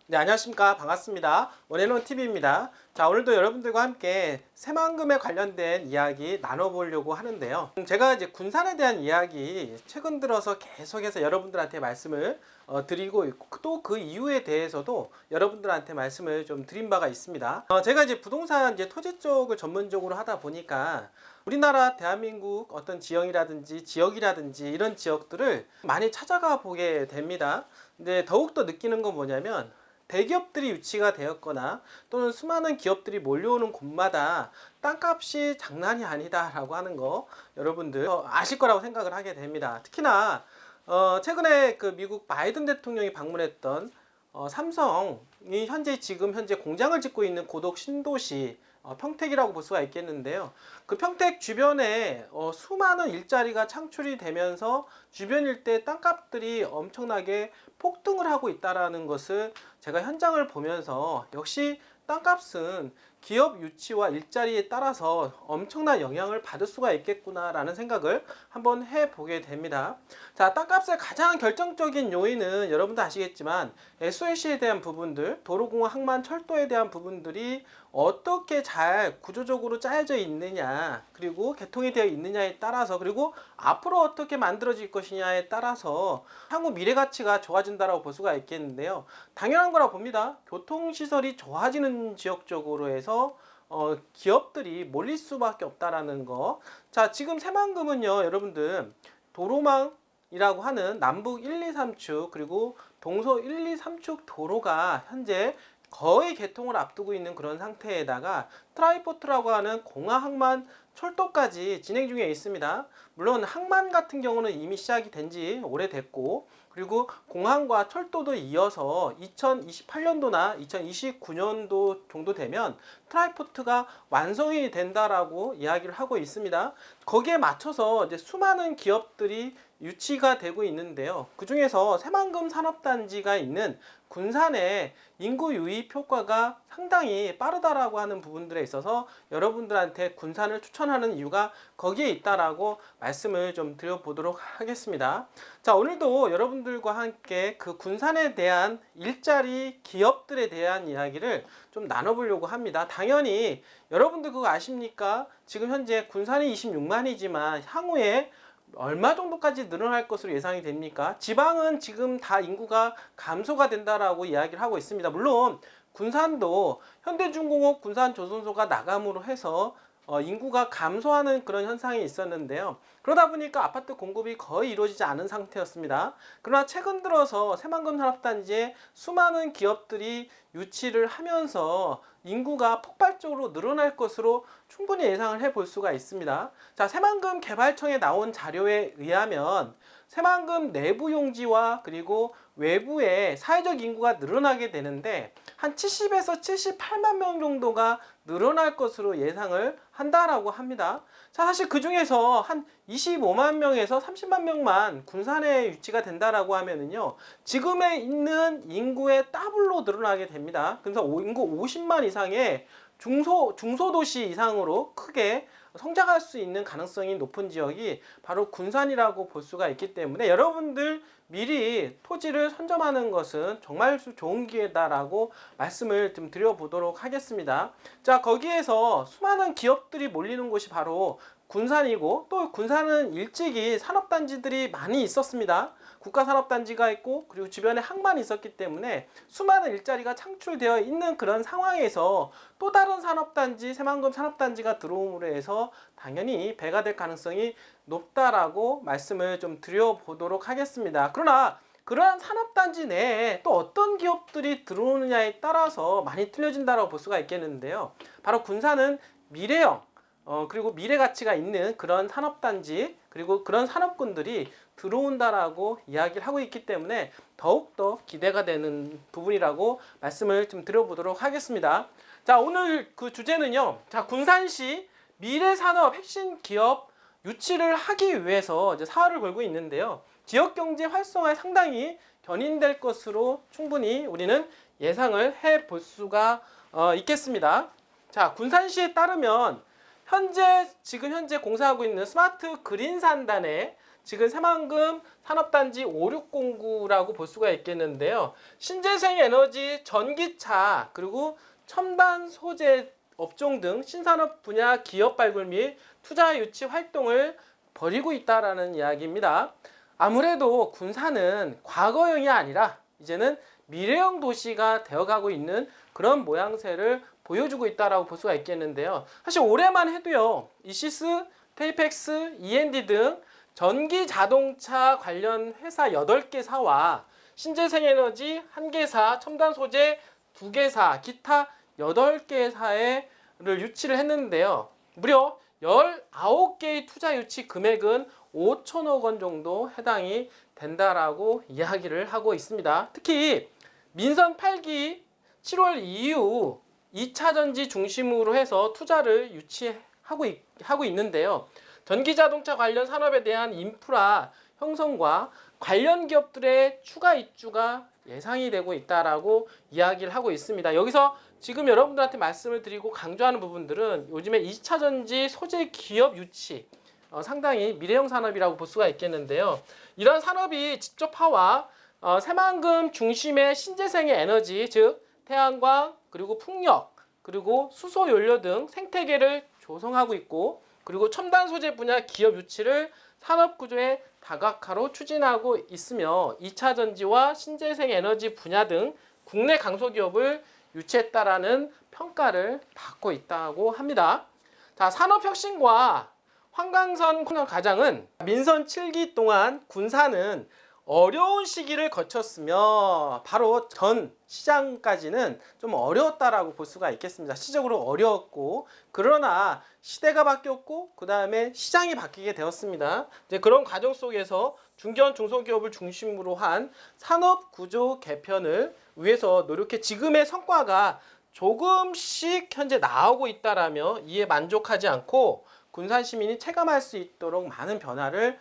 네, 안녕하십니까. 반갑습니다. 원앤원 TV입니다. 자, 오늘도 여러분들과 함께 새만금에 관련된 이야기 나눠보려고 하는데요. 제가 이제 군산에 대한 이야기 최근 들어서 계속해서 여러분들한테 말씀을 드리고 있고, 또 그 이유에 대해서도 여러분들한테 말씀을 좀 드린 바가 있습니다. 제가 이제 부동산 이제 토지 쪽을 전문적으로 하다 보니까 우리나라 대한민국 어떤 지역이라든지 이런 지역들을 많이 찾아가 보게 됩니다. 근데 더욱더 느끼는 건 뭐냐면, 대기업들이 유치가 되었거나 또는 수많은 기업들이 몰려오는 곳마다 땅값이 장난이 아니다라고 하는 거 여러분들 아실 거라고 생각을 하게 됩니다. 특히나 최근에 그 미국 바이든 대통령이 방문했던 삼성이 지금 현재 공장을 짓고 있는 고덕 신도시 평택이라고 볼 수가 있겠는데요. 그 평택 주변에 수많은 일자리가 창출이 되면서 주변 일대 땅값들이 엄청나게 폭등을 하고 있다는 것을 제가 현장을 보면서, 역시 땅값은 기업 유치와 일자리에 따라서 엄청난 영향을 받을 수가 있겠구나라는 생각을 한번 해보게 됩니다. 자, 땅값의 가장 결정적인 요인은 여러분도 아시겠지만 SOC에 대한 부분들, 도로공학, 항만, 철도에 대한 부분들이 어떻게 잘 구조적으로 짜여져 있느냐, 그리고 개통이 되어 있느냐에 따라서, 그리고 앞으로 어떻게 만들어질 것이냐에 따라서 향후 미래 가치가 좋아진다고 볼 수가 있겠는데요. 당연한 거라 봅니다. 교통시설이 좋아지는 지역 쪽으로 해서 기업들이 몰릴 수밖에 없다라는 거. 자, 지금 새만금은요, 여러분들 도로망이라고 하는 남북 1, 2, 3축 그리고 동서 1, 2, 3축 도로가 현재 거의 개통을 앞두고 있는 그런 상태에다가 트라이포트라고 하는 공하, 항만, 철도까지 진행 중에 있습니다. 물론 항만 같은 경우는 이미 시작이 된 지 오래됐고, 그리고 공항과 철도도 이어서 2028년도나 2029년도 정도 되면 트라이포트가 완성이 된다라고 이야기를 하고 있습니다. 거기에 맞춰서 이제 수많은 기업들이 유치가 되고 있는데요. 그 중에서 새만금 산업단지가 있는 군산의 인구 유입 효과가 상당히 빠르다라고 하는 부분들에 있어서 여러분들한테 군산을 추천하는 이유가 거기에 있다라고 말씀을 좀 드려보도록 하겠습니다. 자, 오늘도 여러분들과 함께 그 군산에 대한 일자리 기업들에 대한 이야기를 좀 나눠보려고 합니다. 당연히 여러분들 그거 아십니까? 지금 현재 군산이 26만이지만 향후에 얼마 정도까지 늘어날 것으로 예상이 됩니까? 지방은 지금 다 인구가 감소가 된다라고 이야기를 하고 있습니다. 물론 군산도 현대중공업 군산조선소가 나감으로 해서 인구가 감소하는 그런 현상이 있었는데요. 그러다 보니까 아파트 공급이 거의 이루어지지 않은 상태였습니다. 그러나 최근 들어서 새만금 산업단지에 수많은 기업들이 유치를 하면서 인구가 폭발적으로 늘어날 것으로 충분히 예상을 해볼 수가 있습니다. 자, 새만금 개발청에 나온 자료에 의하면 새만금 내부 용지와 그리고 외부의 사회적 인구가 늘어나게 되는데 한 70에서 78만 명 정도가 늘어날 것으로 예상을 한다라고 합니다. 자, 사실 그 중에서 한 25만 명에서 30만 명만 군산에 유치가 된다라고 하면은요, 지금에 있는 인구의 더블로 늘어나게 됩니다. 그래서 인구 50만 이상의 중소도시 이상으로 크게 성장할 수 있는 가능성이 높은 지역이 바로 군산이라고 볼 수가 있기 때문에 여러분들 미리 토지를 선점하는 것은 정말 좋은 기회다라고 말씀을 좀 드려보도록 하겠습니다. 자, 거기에서 수많은 기업들이 몰리는 곳이 바로 군산이고, 또 군산은 일찍이 산업단지들이 많이 있었습니다. 국가산업단지가 있고, 그리고 주변에 항만이 있었기 때문에 수많은 일자리가 창출되어 있는 그런 상황에서 또 다른 산업단지, 새만금 산업단지가 들어옴으로 해서 당연히 배가 될 가능성이 높다라고 말씀을 좀 드려보도록 하겠습니다. 그러나 그러한 산업단지 내에 또 어떤 기업들이 들어오느냐에 따라서 많이 틀려진다고 볼 수가 있겠는데요. 바로 군산은 미래형, 그리고 미래 가치가 있는 그런 산업단지, 그리고 그런 산업군들이 들어온다라고 이야기를 하고 있기 때문에 더욱더 기대가 되는 부분이라고 말씀을 좀 드려보도록 하겠습니다. 자, 오늘 그 주제는요. 자, 군산시 미래산업 핵심 기업 유치를 하기 위해서 이제 사활을 걸고 있는데요. 지역경제 활성화에 상당히 견인될 것으로 충분히 우리는 예상을 해볼 수가 있겠습니다. 자, 군산시에 따르면 지금 현재 공사하고 있는 스마트 그린 산단에 지금 새만금 산업단지 5609라고 볼 수가 있겠는데요. 신재생 에너지, 전기차, 그리고 첨단 소재 업종 등 신산업 분야 기업 발굴 및 투자 유치 활동을 벌이고 있다라는 이야기입니다. 아무래도 군산은 과거형이 아니라 이제는 미래형 도시가 되어가고 있는 그런 모양새를 보여주고 있다라고 볼 수가 있겠는데요. 사실 올해만 해도요, 이시스, 페이펙스, E&D 등 전기 자동차 관련 회사 8개사와 신재생에너지 1개사, 첨단 소재 2개사, 기타 8개사를 유치를 했는데요. 무려 19개의 투자 유치 금액은 5천억 원 정도 해당이 된다라고 이야기를 하고 있습니다. 특히 민선 8기 7월 이후 2차 전지 중심으로 해서 투자를 유치하고 있는데요. 전기자동차 관련 산업에 대한 인프라 형성과 관련 기업들의 추가 입주가 예상이 되고 있다라고 이야기를 하고 있습니다. 여기서 지금 여러분들한테 말씀을 드리고 강조하는 부분들은 요즘에 2차 전지 소재 기업 유치, 상당히 미래형 산업이라고 볼 수가 있겠는데요. 이런 산업이 집적화와 새만금 중심의 신재생의 에너지, 즉 태양광, 그리고 풍력, 그리고 수소 연료 등 생태계를 조성하고 있고, 그리고 첨단 소재 분야 기업 유치를 산업 구조의 다각화로 추진하고 있으며 2차 전지와 신재생 에너지 분야 등 국내 강소기업을 유치했다라는 평가를 받고 있다고 합니다. 자, 산업혁신과 환강선 가장은 민선 7기 동안 군산은 어려운 시기를 거쳤으며 바로 전 시장까지는 좀 어려웠다라고 볼 수가 있겠습니다. 시적으로 어려웠고, 그러나 시대가 바뀌었고 그 다음에 시장이 바뀌게 되었습니다. 이제 그런 과정 속에서 중견 중소기업을 중심으로 한 산업 구조 개편을 위해서 노력해 지금의 성과가 조금씩 현재 나오고 있다라며 이에 만족하지 않고 군산 시민이 체감할 수 있도록 많은 변화를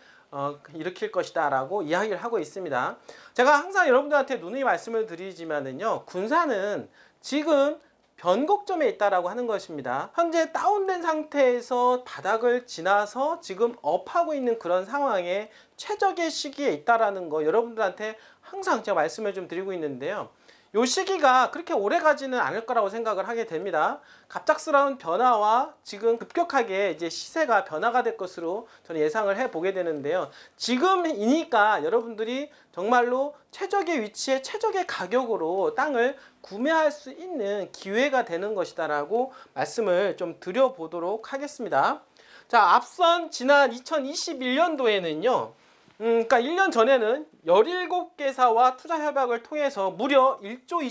일으킬 것이다 라고 이야기를 하고 있습니다. 제가 항상 여러분들한테 누누이 말씀을 드리지만은요, 군산은 지금 변곡점에 있다라고 하는 것입니다. 현재 다운된 상태에서 바닥을 지나서 지금 업하고 있는 그런 상황에 최적의 시기에 있다라는 거 여러분들한테 항상 제가 말씀을 좀 드리고 있는데요. 이 시기가 그렇게 오래 가지는 않을 거라고 생각을 하게 됩니다. 갑작스러운 변화와 지금 급격하게 이제 시세가 변화가 될 것으로 저는 예상을 해보게 되는데요. 지금이니까 여러분들이 정말로 최적의 위치에 최적의 가격으로 땅을 구매할 수 있는 기회가 되는 것이다라고 말씀을 좀 드려보도록 하겠습니다. 자, 앞선 지난 2021년도에는요. 그러니까 1년 전에는 17개사와 투자 협약을 통해서 무려 1조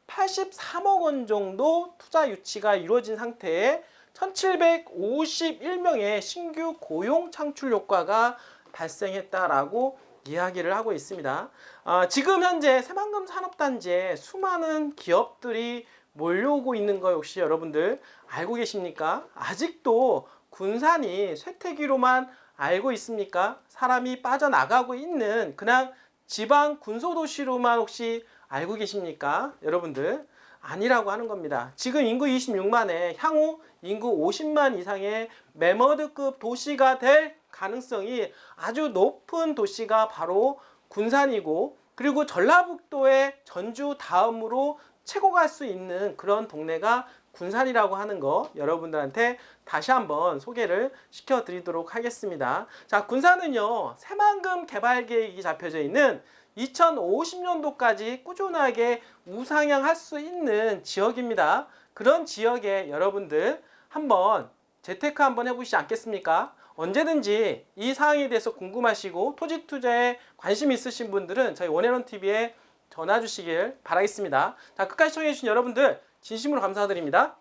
2283억 원 정도 투자 유치가 이루어진 상태에 1751명의 신규 고용 창출 효과가 발생했다라고 이야기를 하고 있습니다. 지금 현재 새만금 산업단지에 수많은 기업들이 몰려오고 있는 거 혹시 여러분들 알고 계십니까? 아직도 군산이 쇠퇴기로만 알고 있습니까? 사람이 빠져나가고 있는 그냥 지방 군소도시로만 혹시 알고 계십니까? 여러분들 아니라고 하는 겁니다. 지금 인구 26만에 향후 인구 50만 이상의 메머드급 도시가 될 가능성이 아주 높은 도시가 바로 군산이고, 그리고 전라북도의 전주 다음으로 최고 갈 수 있는 그런 동네가 군산이라고 하는 거 여러분들한테 다시 한번 소개를 시켜드리도록 하겠습니다. 자, 군산은요, 새만금 개발 계획이 잡혀져 있는 2050년도까지 꾸준하게 우상향할 수 있는 지역입니다. 그런 지역에 여러분들 한번 재테크 한번 해보시지 않겠습니까? 언제든지 이 사항에 대해서 궁금하시고 토지 투자에 관심 있으신 분들은 저희 원앤원TV에 전화 주시길 바라겠습니다. 자, 끝까지 시청해주신 여러분들 진심으로 감사드립니다.